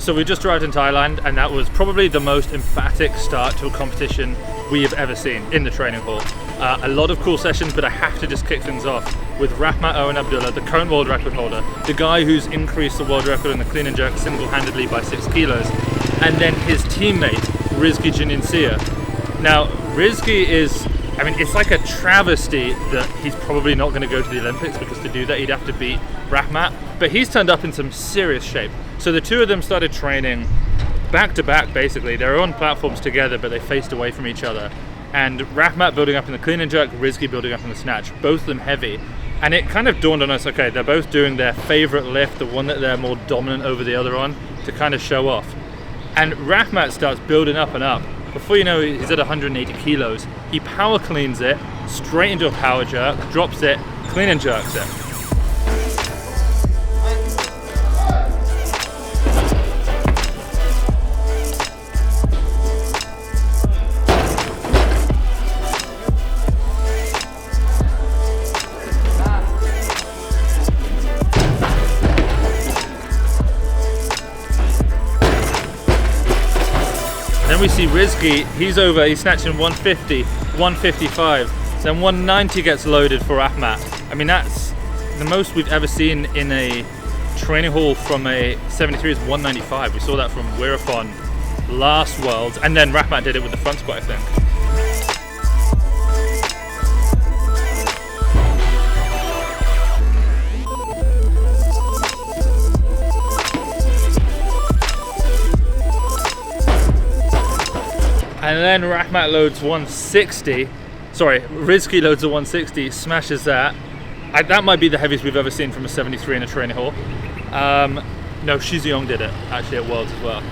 So we just arrived in Thailand, and that was probably the most emphatic start to a competition we have ever seen in the training hall. A lot of cool sessions, but I have to just kick things off with Rahmat Abdullah, the current world record holder, the guy who's increased the world record in the clean and jerk single-handedly by 6 kilos, and then his teammate, Rizki Juniansyah. Now, Rizki is, I mean, it's like a travesty that he's probably not going to go to the Olympics, because to do that he'd have to beat Rahmat, but he's turned up in some serious shape. So the two of them started training back to back, basically. They're on platforms together, but they faced away from each other. And Rahmat building up in the clean and jerk, Rizki building up in the snatch, both of them heavy. And it kind of dawned on us, okay, they're both doing their favorite lift, the one that they're more dominant over the other on, to kind of show off. And Rahmat starts building up and up. Before you know, he's at 180 kilos. He power cleans it, straight into a power jerk, drops it, clean and jerks it. Then we see Rizki, he's snatching 150, 155, then 190 gets loaded for Rahmat. I mean, that's the most we've ever seen in a training hall from a 73 is 195. We saw that from Wirafon last Worlds, and then Rahmat did it with the front squat, I think. And then Rahmat loads 160, Rizki loads a 160, smashes that. That might be the heaviest we've ever seen from a 73 in a training hall. No, Shizyong did it, actually, at Worlds as well.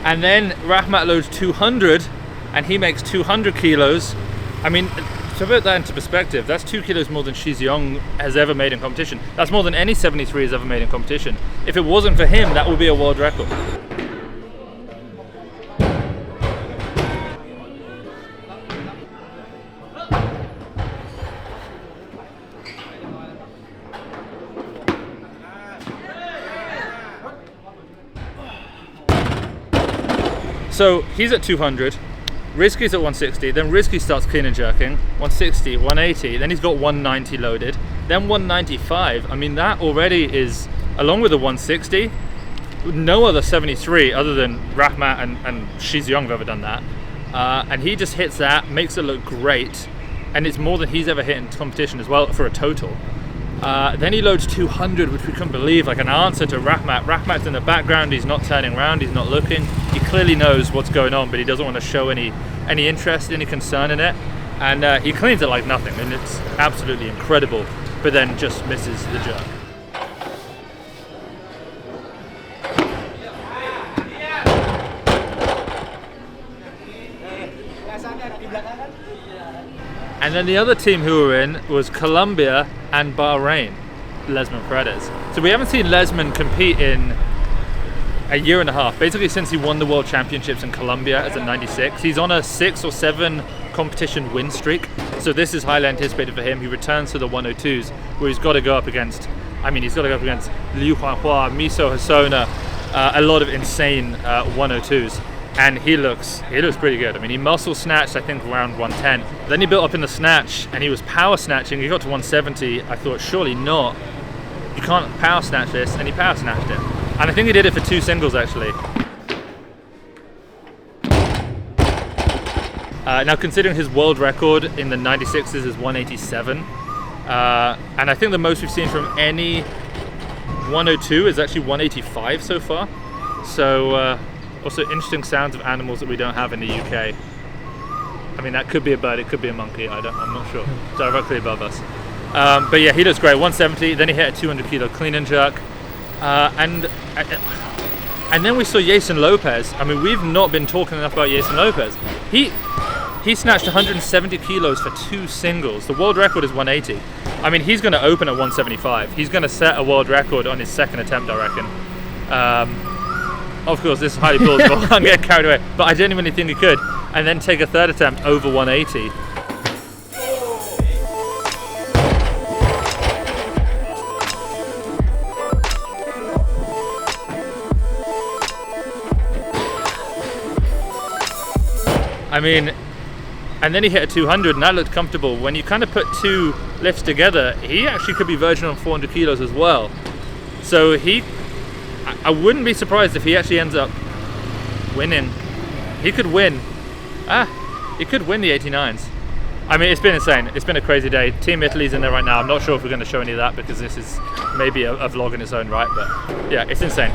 And then Rahmat loads 200, and he makes 200 kilos. I mean, to put that into perspective, that's 2 kilos more than Shizyong has ever made in competition. That's more than any 73 has ever made in competition. If it wasn't for him, that would be a world record. So he's at 200. Rizki's at 160, then Rizki starts clean and jerking, 160, 180, then he's got 190 loaded, then 195. I mean, that already is, along with the 160, no other 73 other than Rahmat and Shizyong have ever done that. And he just hits that, makes it look great, and it's more than he's ever hit in competition as well for a total. Then he loads 200, which we couldn't believe, like an answer to Rahmat. Rahmat's in the background, he's not turning around, he's not looking. He clearly knows what's going on, but he doesn't want to show any interest, any concern in it. And he cleans it like nothing, and it's absolutely incredible, but then just misses the jerk. And then the other team who were in was Colombia and Bahrain, Lesman Paredes. So we haven't seen Lesman compete in a year and a half, basically since he won the World Championships in Colombia as a 96. He's on a 6 or 7 competition win streak, so this is highly anticipated for him. He returns to the 102s, where he's got to go up against, Liu Huanhua, Miso Hasona, a lot of insane 102s. And he looks pretty good. I mean, he muscle snatched, I think, around 110. Then he built up in the snatch, and he was power snatching. He got to 170. I thought, surely not. You can't power snatch this, and he power snatched it. And I think he did it for 2 singles, actually. Now, considering his world record in the 96s is 187, and I think the most we've seen from any 102 is actually 185 so far. So, also interesting sounds of animals that we don't have in the UK. I mean, that could be a bird, it could be a monkey, I'm not sure. Directly above us. But yeah, he looks great, 170, then he hit a 200 kilo clean and jerk. And then we saw Jason Lopez. I mean, we've not been talking enough about Jason Lopez. He snatched 170 kilos for 2 singles. The world record is 180. I mean, he's going to open at 175. He's going to set a world record on his 2nd attempt, I reckon. Of course, this is highly plausible. I'm getting carried away, but I genuinely think he could, and then take a 3rd attempt over 180. I mean, and then he hit a 200 and that looked comfortable. When you kind of put two lifts together, he actually could be verging on 400 kilos as well. So I wouldn't be surprised if he actually ends up winning. He could win. He could win the 89s. I mean, it's been insane. It's been a crazy day. Team Italy's in there right now. I'm not sure if we're going to show any of that because this is maybe a vlog in its own right, but yeah, it's insane.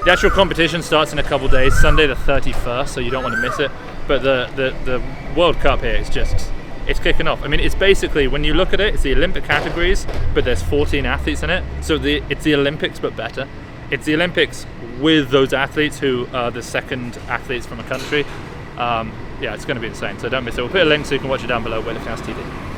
The actual competition starts in a couple days, Sunday the 31st, so you don't want to miss it. But the World Cup here is just, it's kicking off. I mean, it's basically, when you look at it, it's the Olympic categories, but there's 14 athletes in it. So it's the Olympics, but better. It's the Olympics with those athletes who are the second athletes from a country. Yeah, it's going to be insane, so don't miss it. We'll put a link so you can watch it down below, Weightlifting TV.